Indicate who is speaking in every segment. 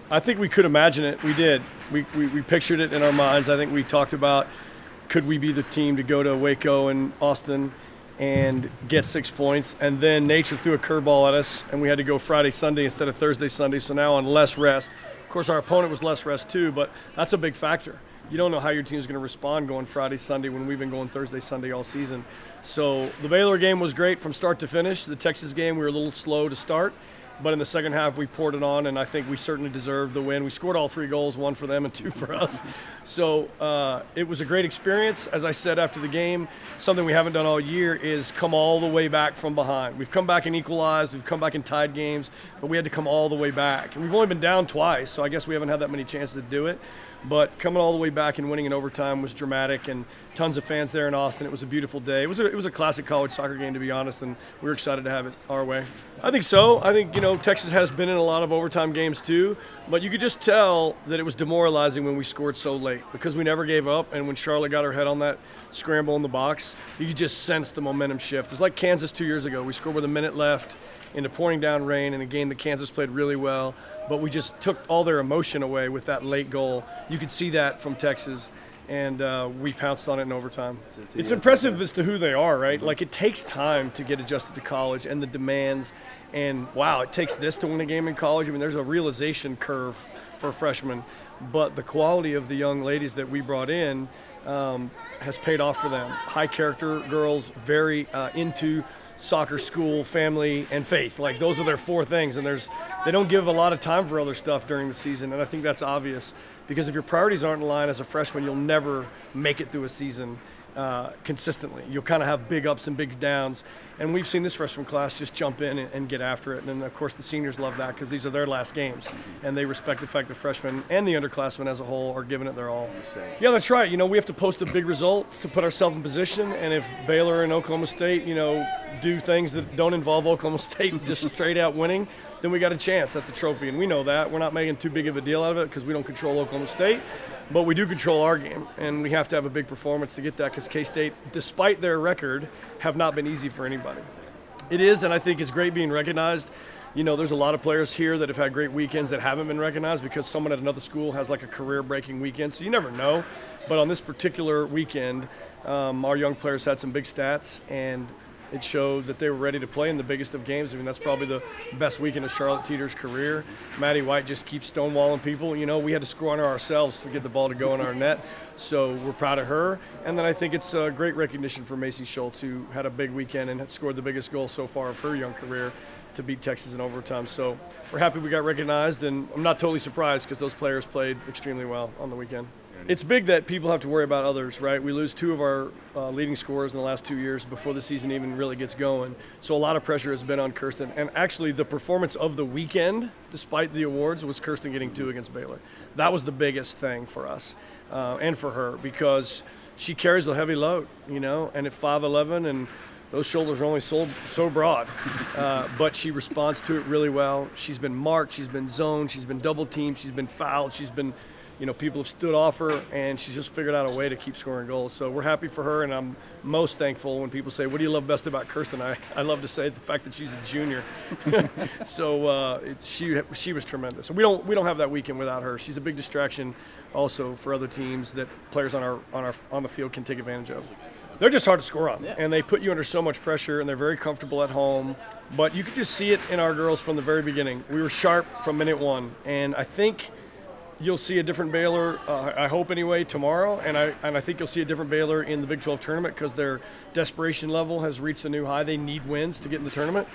Speaker 1: I think we could imagine it. We did. We pictured it in our minds. I think we talked about, could we be the team to go to Waco and Austin and get 6 points, and then nature threw a curveball at us, and we had to go Friday, Sunday instead of Thursday, Sunday, so now on less rest. Of course, our opponent was less rest too, but that's a big factor. You don't know how your team is going to respond going Friday, Sunday when we've been going Thursday, Sunday all season. So the Baylor game was great from start to finish. The Texas game, we were a little slow to start, but in the second half we poured it on, and I think we certainly deserved the win. We scored all 3 goals, 1 for them and 2 for us. So it was a great experience. As I said after the game, something we haven't done all year is come all the way back from behind. We've come back and equalized, we've come back and tied games, but we had to come all the way back. And we've only been down twice, so I guess we haven't had that many chances to do it. But coming all the way back and winning in overtime was dramatic, and tons of fans there in Austin. It was a beautiful day. It was a classic college soccer game, to be honest, and we were excited to have it our way. I think so. I think, Texas has been in a lot of overtime games too, but you could just tell that it was demoralizing when we scored so late because we never gave up, and when Charlotte got her head on that scramble in the box, you could just sense the momentum shift. It was like Kansas 2 years ago. We scored with a minute left in the pouring down rain in a game that Kansas played really well, but we just took all their emotion away with that late goal. You could see that from Texas, and we pounced on it in overtime. It's impressive as to who they are, right? Like, it takes time to get adjusted to college and the demands, and wow, it takes this to win a game in college. I mean, there's a realization curve for freshmen, but the quality of the young ladies that we brought in has paid off for them. High character girls, very into soccer, school, family, and faith. Like, those are their 4 things, and they don't give a lot of time for other stuff during the season, and I think that's obvious because if your priorities aren't in line as a freshman, you'll never make it through a season consistently. You'll kind of have big ups and big downs, and we've seen this freshman class just jump in and get after it, and then of course the seniors love that because these are their last games, and they respect the fact the freshmen and the underclassmen as a whole are giving it their all. Yeah, that's right. We have to post a big result to put ourselves in position, and if Baylor and Oklahoma State, do things that don't involve Oklahoma State and just straight out winning, then we got a chance at the trophy, and we know that. We're not making too big of a deal out of it because we don't control Oklahoma State, but we do control our game, and we have to have a big performance to get that because K-State, despite their record, have not been easy for anybody. It is, and I think it's great being recognized. There's a lot of players here that have had great weekends that haven't been recognized because someone at another school has like a career-breaking weekend, so you never know. But on this particular weekend, our young players had some big stats, and it showed that they were ready to play in the biggest of games. I mean, that's probably the best weekend of Charlotte Teeter's career. Maddie White just keeps stonewalling people. We had to score on her ourselves to get the ball to go in our net, so we're proud of her. And then I think it's a great recognition for Macy Schultz, who had a big weekend and had scored the biggest goal so far of her young career to beat Texas in overtime. So we're happy we got recognized, and I'm not totally surprised because those players played extremely well on the weekend. It's big that people have to worry about others, right? We lose 2 of our leading scorers in the last 2 years before the season even really gets going. So a lot of pressure has been on Kirsten. And actually the performance of the weekend, despite the awards, was Kirsten getting 2 against Baylor. That was the biggest thing for us and for her because she carries a heavy load, and at 5'11", and those shoulders are only so broad, but she responds to it really well. She's been marked, she's been zoned, she's been double teamed, she's been fouled, she's been people have stood off her, and she's just figured out a way to keep scoring goals. So we're happy for her, and I'm most thankful when people say, what do you love best about Kirsten? I love to say the fact that she's a junior. So she was tremendous. We don't have that weekend without her. She's a big distraction also for other teams that players on the field can take advantage of. They're just hard to score on, and they put you under so much pressure, and they're very comfortable at home. But you could just see it in our girls from the very beginning. We were sharp from minute 1, and I think you'll see a different Baylor, I hope anyway, tomorrow, and I think you'll see a different Baylor in the Big 12 tournament because their desperation level has reached a new high. They need wins to get in the tournament,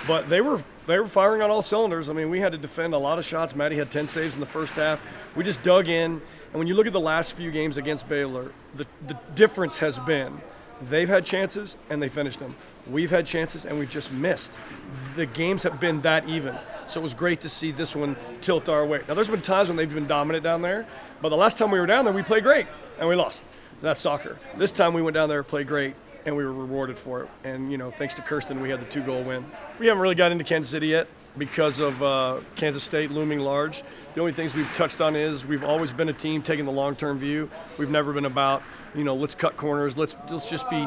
Speaker 1: but they were firing on all cylinders. I mean, we had to defend a lot of shots. Maddie had 10 saves in the first half. We just dug in, and when you look at the last few games against Baylor, the difference has been they've had chances and they finished them. We've had chances and we've just missed. The games have been that even. So it was great to see this one tilt our way. Now, there's been times when they've been dominant down there, but the last time we were down there, we played great and we lost. That's soccer. This time we went down there, played great, and we were rewarded for it. And, thanks to Kirsten, we had the 2-goal win. We haven't really got into Kansas City yet because of Kansas State looming large. The only things we've touched on is we've always been a team taking the long-term view. We've never been about, let's cut corners, let's just be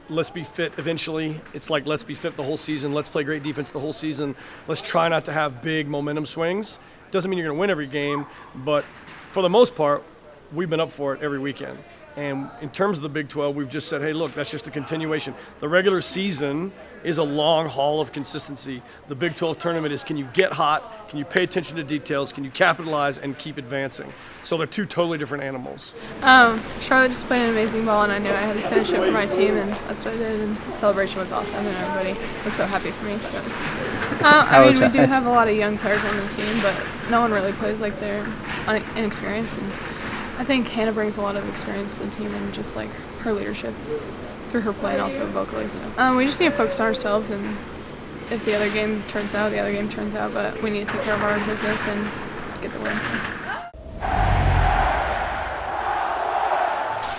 Speaker 1: let's be fit eventually. It's like, let's be fit the whole season. Let's play great defense the whole season. Let's try not to have big momentum swings. Doesn't mean you're going to win every game, but for the most part, we've been up for it every weekend. And in terms of the Big 12, we've just said, hey, look, that's just a continuation. The regular season is a long haul of consistency. The Big 12 tournament is, can you get hot? Can you pay attention to details? Can you capitalize and keep advancing? So they're two totally different animals.
Speaker 2: Charlotte just played an amazing ball, and I knew I had to finish it for my team, and that's what I did. And the celebration was awesome, and everybody was so happy for me. So it's, we do have a lot of young players on the team, but no one really plays like they're inexperienced. And I think Hannah brings a lot of experience to the team, and just like her leadership through her play and also vocally. So we just need to focus on ourselves, and if the other game turns out, the other game turns out. But we need to take care of our business and get the win. So.